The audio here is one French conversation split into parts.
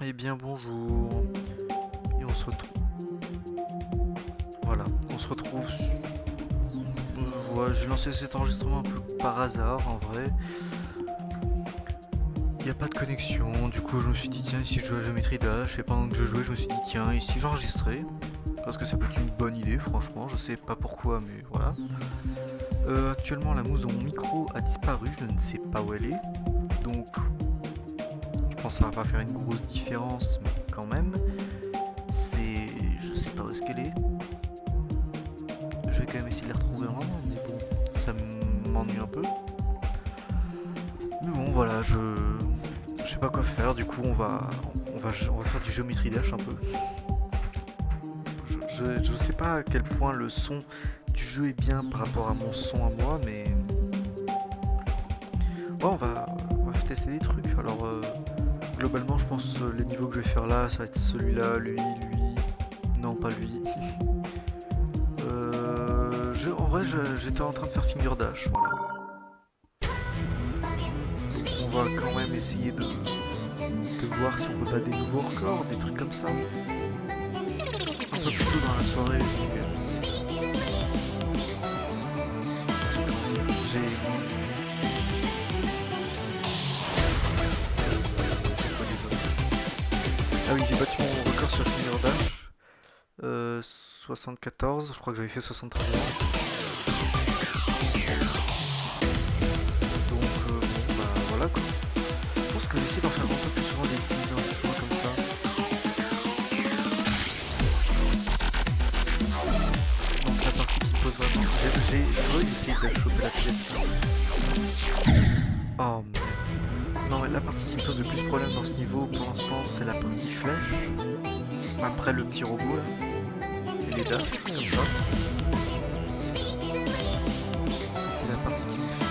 Eh bien bonjour, et on se retrouve. Voilà, on se retrouve. J'ai lancé cet enregistrement un peu par hasard en vrai. Il n'y a pas de connexion, du coup je me suis dit tiens, si je jouais à Geometry Dash, et pendant que je jouais je me suis dit tiens, et si j'enregistrais. Parce que ça peut être une bonne idée franchement, je sais pas pourquoi mais voilà. Actuellement la mousse de mon micro a disparu, je ne sais pas où elle est. Donc je pense que ça va pas faire une grosse différence, mais quand même. C'est. Je sais pas où est-ce qu'elle est. Je vais quand même essayer de la retrouver vraiment, mais bon, ça m'ennuie un peu. Mais bon, voilà, je sais pas quoi faire. Du coup, on va faire du Geometry Dash un peu. Je sais pas à quel point le son du jeu est bien par rapport à mon son à moi, mais ouais, on va tester des trucs. Alors, globalement, je pense les niveaux que je vais faire là, ça va être celui-là, lui, non pas lui. En vrai, j'étais en train de faire Finger Dash, voilà. On va quand même essayer de voir si on peut battre des nouveaux records, des trucs comme ça. Un peu plus tôt dans la soirée. J'ai. Ah oui, j'ai battu mon record sur Finger Dash. 74, je crois que j'avais fait 73 ans. Donc bon, bah voilà quoi. Je pense que je vais essayer d'en faire un peu plus souvent des petits enregistrements comme ça. Donc la partie qui pose vraiment. J'ai essayé de choper la pièce là. Oh non, mais la partie qui me pose le plus problème dans ce niveau pour l'instant, c'est la partie flèche. Après le petit robot là, et les dash, comme ça. C'est la partie qui me fait.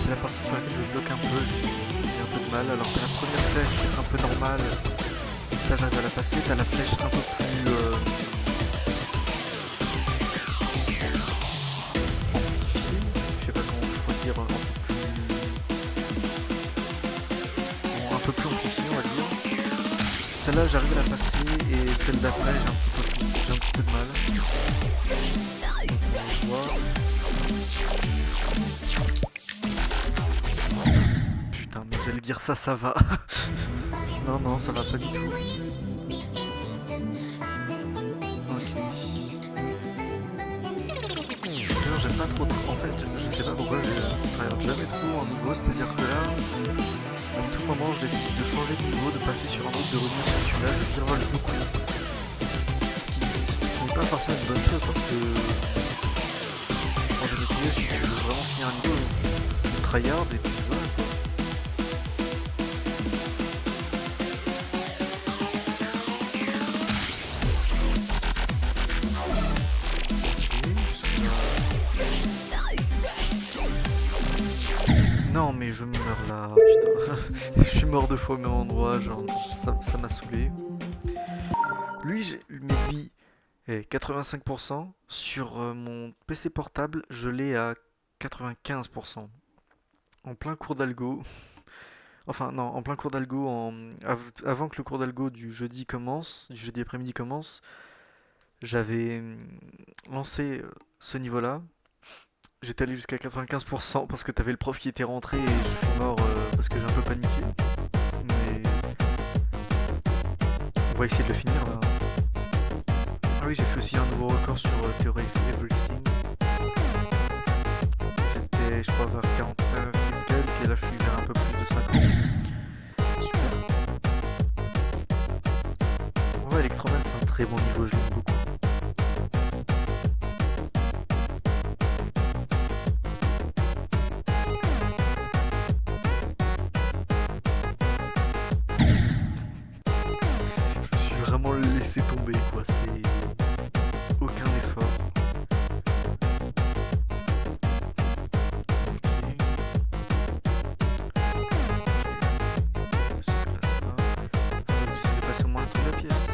C'est la partie sur laquelle je bloque un peu, j'ai un peu de mal. Alors que la première flèche est un peu normale, ça j'arrive à la passer. T'as la flèche un peu plus. Je sais pas comment je pourrais dire. Un peu plus amplifiée, on va dire. Celle-là, j'arrive à la passer et celle d'après, j'ai un petit peu de mal. On voit. Putain, mais j'allais dire ça, ça va. Non, non, ça va pas du tout. Ok. Non, j'aime pas trop. En fait, je sais pas pourquoi je travaille jamais trop en niveau, c'est-à-dire que là, à tout moment, je décide de changer de niveau, de passer sur un autre, de revenir sur celui-là, je vais le beaucoup. Ce n'est pas forcément une bonne chose parce que quand je me disais, je veux vraiment finir un niveau, je tryhard et puis voilà quoi. Non mais je meurs là, putain. Je suis mort deux fois au même endroit, genre ça m'a saoulé. Mais lui, 85%. Sur mon PC portable, je l'ai à 95%. En plein cours d'algo. Enfin, non, en plein cours d'algo, avant que le cours d'algo du jeudi commence, du jeudi après-midi commence, j'avais lancé ce niveau-là. J'étais allé jusqu'à 95% parce que t'avais le prof qui était rentré et je suis mort parce que j'ai un peu paniqué. Mais on va essayer de le finir là. Ah oui, j'ai fait aussi un nouveau record sur Theory of Everything. J'étais, je crois, vers 49 et quelques, et là je suis vers un peu plus de 50. Super. Ouais, Electroman, c'est un très bon niveau, je l'aime beaucoup. Je me suis vraiment laissé tomber, quoi, c'est aucun effort. J'essaie de passer au moins le tour de la pièce.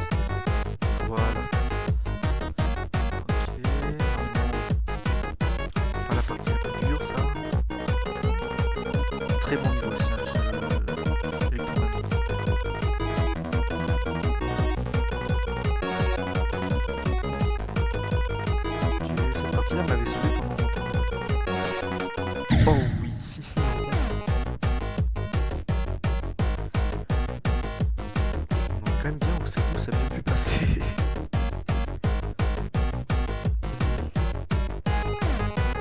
Voilà. Ok. Enfin, la partie un peu dure, ça. Très bon niveau aussi, hein, Electroman. Oh oui. On est quand même bien où ça a bien pu passer.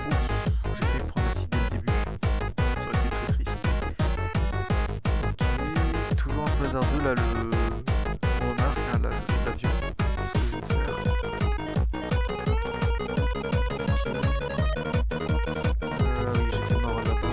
Ouf, j'ai failli me prendre aussi dès le début. Ça aurait été très triste. Ok, toujours un peu hasardeux là on remarque hein, l'avion. Ce que je vais faire. Ah oui, j'étais mort là-bas.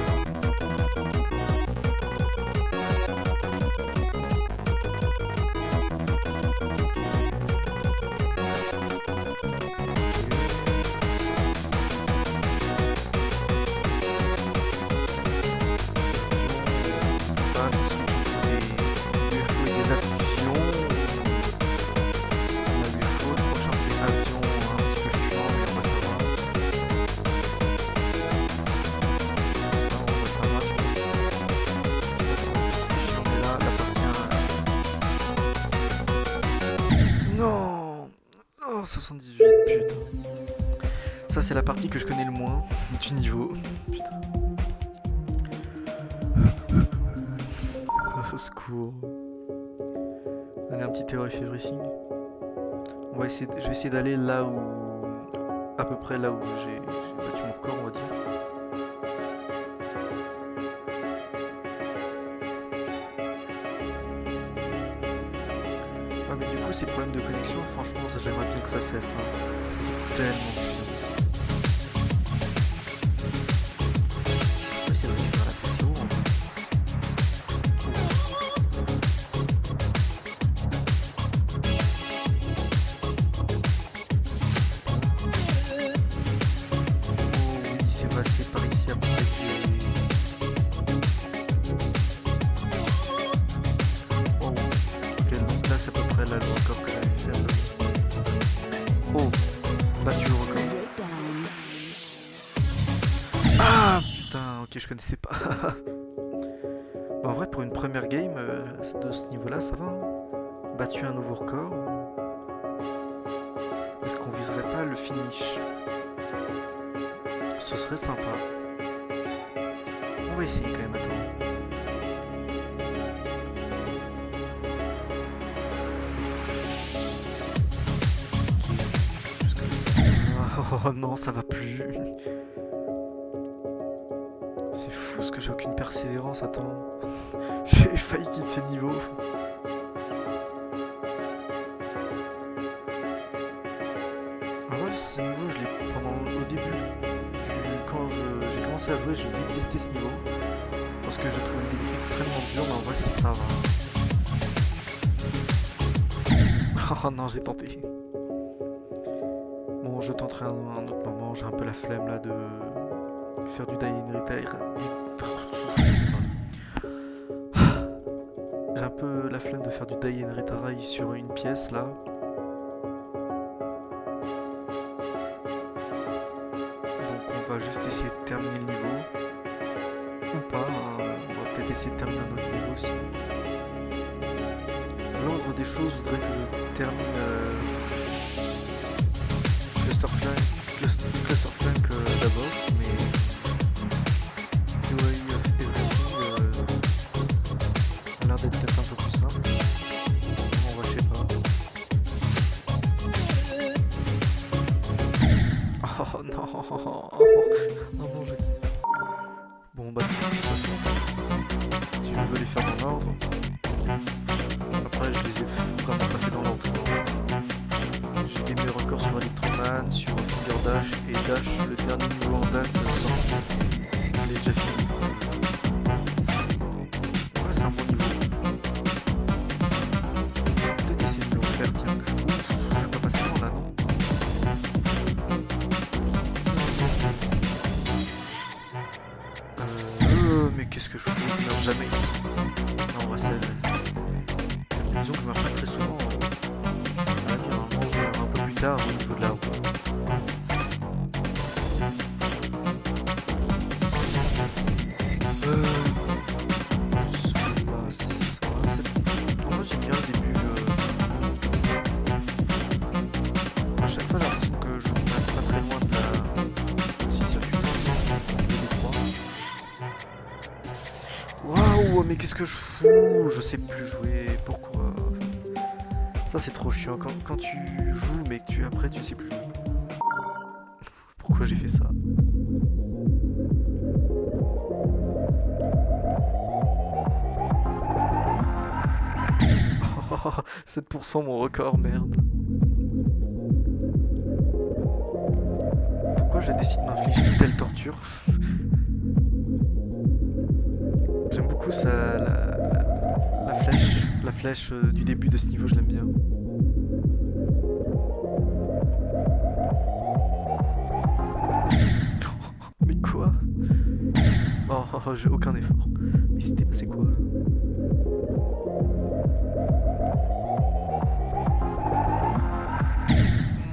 Ah, c'est sûr que des UFO et des avions. On a l'UFO, le prochain c'est avion un petit peu chiant, mais on va savoir. Parce que ça, on va savoir. Chiant, mais là, la partie 1. Non! Oh, 78, putain. Ça, c'est la partie que je connais le moins du niveau. Putain. Au secours. Allez, un petit Theory of Everything. Je vais essayer d'aller là où... à peu près là où j'ai battu mon record, on va dire. Ah mais du coup, ces problèmes de connexion, franchement, ça j'aimerais bien que ça cesse. Hein. C'est tellement chiant. Je vais essayer de récupérer la pression. Oui, c'est passé par ici après que j'ai... Oh, ok, donc là c'est à peu près là le record que j'avais fait. Oh, battu le record. Ah putain, ok, je connaissais pas. Bah, en vrai, pour une première game de ce niveau-là, ça va. Hein. Battu un nouveau record. Est-ce qu'on viserait pas le finish? Ce serait sympa. On va essayer quand même, attends. Oh non, ça va plus. C'est fou ce que j'ai aucune persévérance, attends. J'ai failli quitter le niveau. En vrai, ce niveau, je l'ai pendant au début. Quand j'ai commencé à jouer, je détestais ce niveau. Parce que je trouvais le début extrêmement dur, mais en vrai, ça va. Oh non, j'ai tenté. Bon, je tenterai un autre moment. J'ai un peu la flemme là de faire du Die and Retire. J'ai un peu la flemme de faire du Die and Retire sur une pièce là. Donc on va juste essayer de terminer le niveau. Ou pas, hein. On va peut-être essayer de terminer un autre niveau aussi. L'ordre des choses voudrait que je termine Clusterflank d'abord, mais Theory of Everything a l'air d'être peut-être un peu plus simple. On va, je sais pas. Oh non, oh non, je quitte. Bon bah, si je veux les faire dans l'ordre. Après, je les ai vraiment pas fait dans l'ordre. J'ai des meilleurs records sur Electroman, sur Finger Dash et Dash, le dernier niveau en date sorti. Je l'ai déjà fini. Ouais, c'est un bon niveau. Peut-être essayer de le refaire, tiens. Je suis pas passé loin là, non? Mais qu'est-ce que je fais? Je meurs jamais ici. Non, on va ça. Disons que je meurs pas très souvent. Normalement, je meurs un peu plus tard au niveau de l'arbre. Je sais pas. Moi, j'aime bien le début comme ça. À chaque fois, j'ai l'impression que je passe pas très loin de la. Si ça fait 2 3. qu'est-ce que je fous? Je sais plus jouer. Pourquoi? Ça c'est trop chiant. Quand tu joues mais que après tu sais plus jouer. Pourquoi j'ai fait ça? 7% mon record, merde. Pourquoi je décide de m'infliger une telle torture? J'aime beaucoup ça, la flèche du début de ce niveau, je l'aime bien. Mais quoi? Oh, j'ai aucun effort. Mais c'était passé quoi là?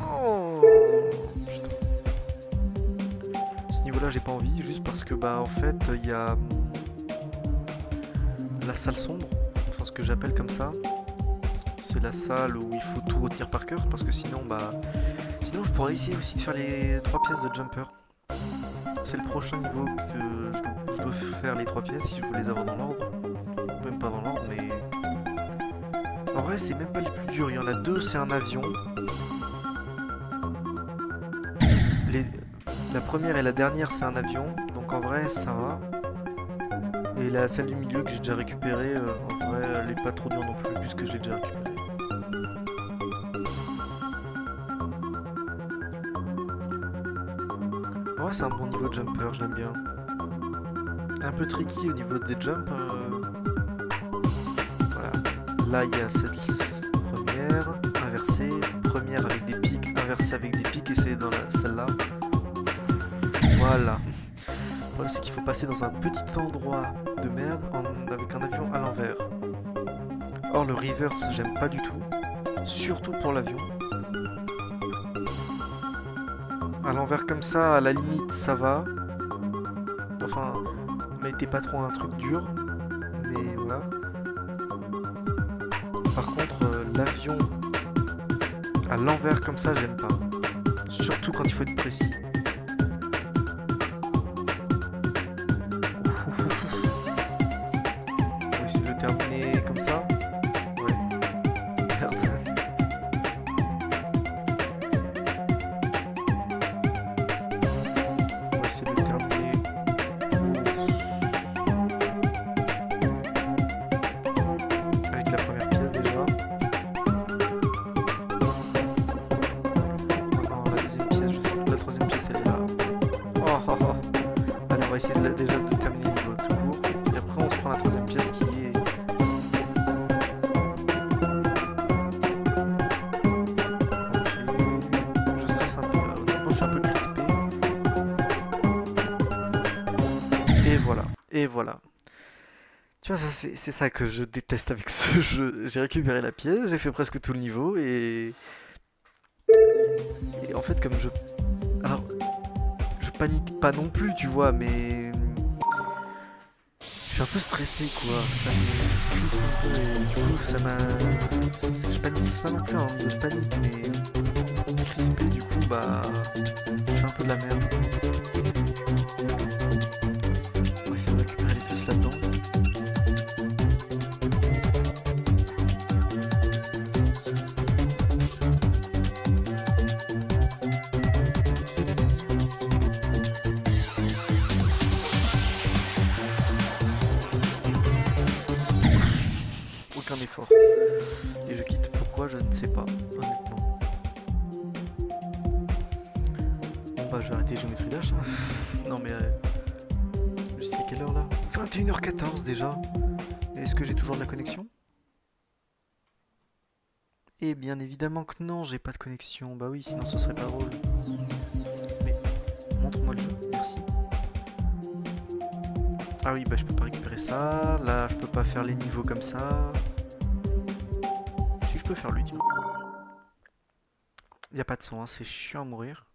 Non, putain. Ce niveau-là, j'ai pas envie, juste parce que bah en fait, il y a la salle sombre, enfin ce que j'appelle comme ça. C'est la salle où il faut tout retenir par cœur, parce que sinon bah sinon je pourrais essayer aussi de faire les 3 pièces de jumper. C'est le prochain niveau que je dois faire les 3 pièces si je veux les avoir dans l'ordre. Même pas dans l'ordre, mais... En vrai, c'est même pas les plus durs. Il y en a 2, c'est un avion. La première et la dernière, c'est un avion. Donc en vrai, ça va. Et la salle du milieu que j'ai déjà récupérée, en vrai, elle est pas trop dure non plus, puisque je l'ai déjà récupérée. Ouais, c'est un bon niveau de jumper, je l'aime bien. Un peu tricky au niveau des jumps. Voilà. Là, il y a cette première, inversée, première avec des pics, inversée avec des pics, et c'est dans celle-là. Voilà. Le problème, c'est qu'il faut passer dans un petit endroit de merde avec un avion à l'envers. Or, le reverse, j'aime pas du tout. Surtout pour l'avion. À l'envers comme ça, à la limite, ça va. Enfin, mettez pas trop un truc dur. Mais voilà. Par contre, l'avion à l'envers comme ça, j'aime pas. Surtout quand il faut être précis. On va essayer de le terminer comme ça. Ouais. Merde. On va essayer de le terminer. Avec la première pièce déjà. Maintenant la deuxième pièce, je sais que la troisième pièce elle est là. Oh. Allez, on va essayer déjà de terminer le niveau toujours. Et après on se prend la troisième pièce qui est... Ok. Je stresse un peu là. Honnêtement, je suis un peu crispé. Et voilà. Et voilà. Tu vois, ça, c'est ça que je déteste avec ce jeu. J'ai récupéré la pièce, j'ai fait presque tout le niveau et en fait, comme je. Alors, je panique pas non plus, tu vois, mais. Je suis un peu stressé, quoi. Ça me crispe un peu et du coup, ça m'a. Je panique, c'est pas non plus je panique, mais. Crispé, du coup, bah. Je suis un peu de la merde. On va essayer de récupérer les pièces là-dedans. Aucun effort. Et je quitte. Pourquoi? Je ne sais pas, honnêtement. Bon bah je vais arrêter Géométrie Dash. Non mais... juste à quelle heure là? 21h14 déjà. Est-ce que j'ai toujours de la connexion? Et bien évidemment que non, j'ai pas de connexion. Bah oui, sinon ce serait pas drôle. Mais montre-moi le jeu, merci. Ah oui, bah je peux pas récupérer ça. Là, je peux pas faire les niveaux comme ça. Si je peux faire lui, tiens. Y a pas de son, hein, c'est chiant à mourir.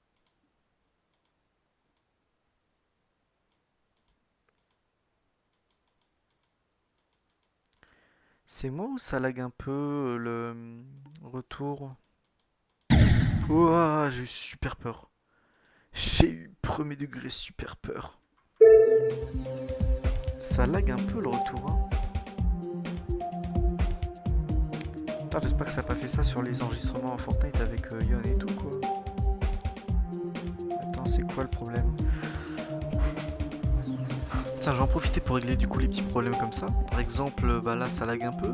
C'est moi ou ça lag un peu le retour? Ouah, j'ai eu super peur. J'ai eu premier degré super peur. Ça lag un peu le retour, hein. Ah, j'espère que ça n'a pas fait ça sur les enregistrements en Fortnite avec Yon et tout, quoi. Attends, c'est quoi le problème? Tiens, je vais en profiter pour régler du coup les petits problèmes comme ça. Par exemple, bah là, ça lag un peu.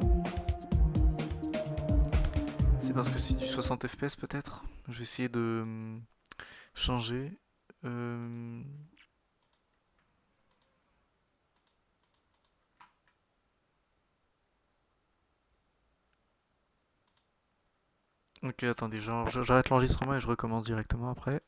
C'est parce que c'est du 60 FPS peut-être. Je vais essayer de changer. Euh, Ok, attendez, genre, j'arrête l'enregistrement et je recommence directement après.